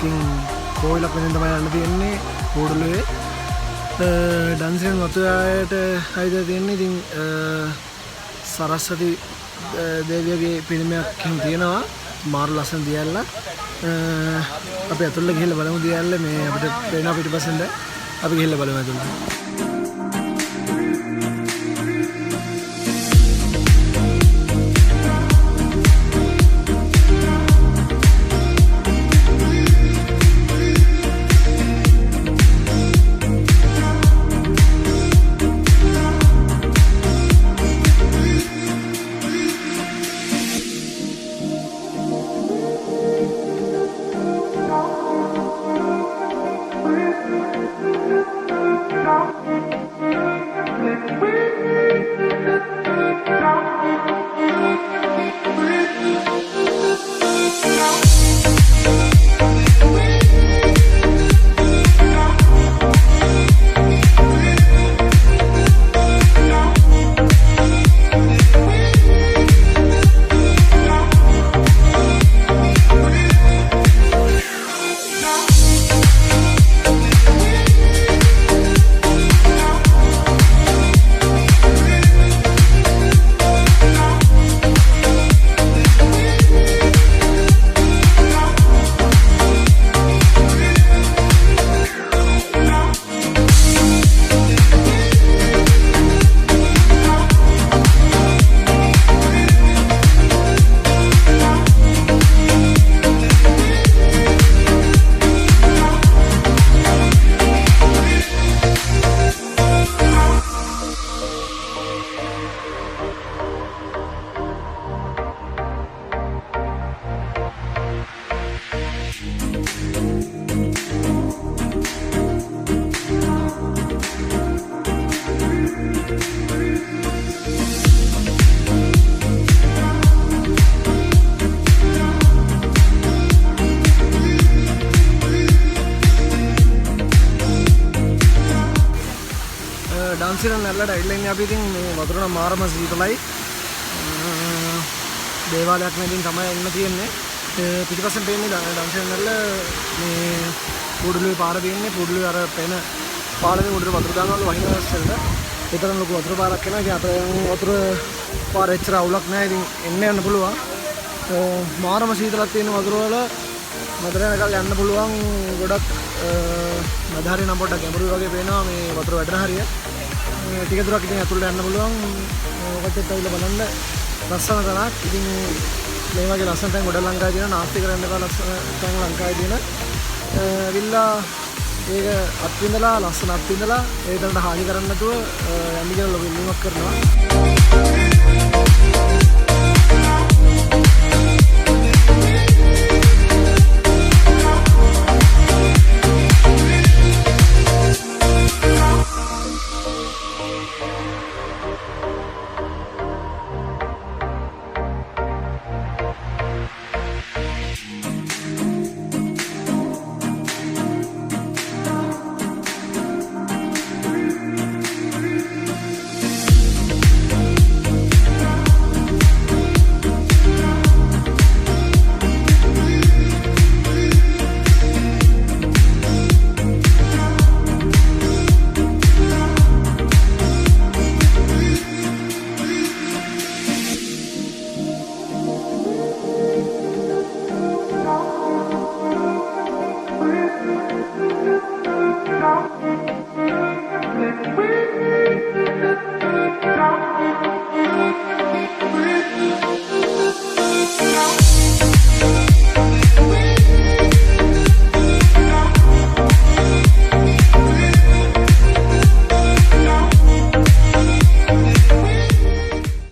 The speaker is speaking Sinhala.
ඉතින් කෝවිලක් වෙනින් තමයි යන්න තියෙන්නේ පුඩුලුවේ. ඩන්සිනුන් වතුරයට හයිද තියෙන්නේ. ඉතින් සරස්වති දේවියගේ පිළිමයක් තියෙනවා. මාරු ලස්සන දියැල්ල. අපි ඇතුළට ගිහිල්ලා බලමු දියැල්ල මේ අපිට පේනවා පිටිපස්සෙන්ද. අපි ගිහිල්ලා බලමු ඇතුළට. ඩන්සිනුන් නැල්ලට ඇවිල්ලා ඉන්නේ අපි. ඉතින් මේ වතුර නම් මාරම සීතලයි. දේවාලයක් මැදින් තමයි එන්න තියෙන්නේ. පිටිපස්සෙන් පේන්නේ ඩන්සිනුන් නැල්ල මේ පුඩුලුවේ පාර තියෙන්නේ. පුඩුලුවේ අර පෙන පාලනේ උඩට වතුර දානවලු වහින රස්සෙල්ට. ඒතරම් ලොකු වතුර පාරක් යනවා. ඉතින් අපේ වතුර පාර එච්චර අවුලක් නැහැ. ඉතින් එන්න යන්න පුළුවන්. මාරම සීතලක් තියෙන වතුර වල මතර යනකල් යන්න පුළුවන්. ගොඩක් මධාරිය නම් පොඩ්ඩක් ගැඹුරු වගේ පේනවා මේ වතුර වැටෙන හරිය. ටික දුරක් ඉතින් ඇතුළට යන්න පුළුවන්. ඔකටත් ඇවිල්ලා බලන්න ලස්සන තැනක්. ඉතින් මේ වගේ ලස්සන තැන් ගොඩක් ලංකාවේ තියෙනවා. නාස්ති කරන්න එපා ලස්සන තැන් ලංකාවේ තියෙන. විල්ලා ඒක අත්විඳලා ලස්සන අත්විඳලා ඒ තැනට හානි කරන්නේ නැතුව යන්න කියලා ලොකු ඉල්ලීමක් කරනවා.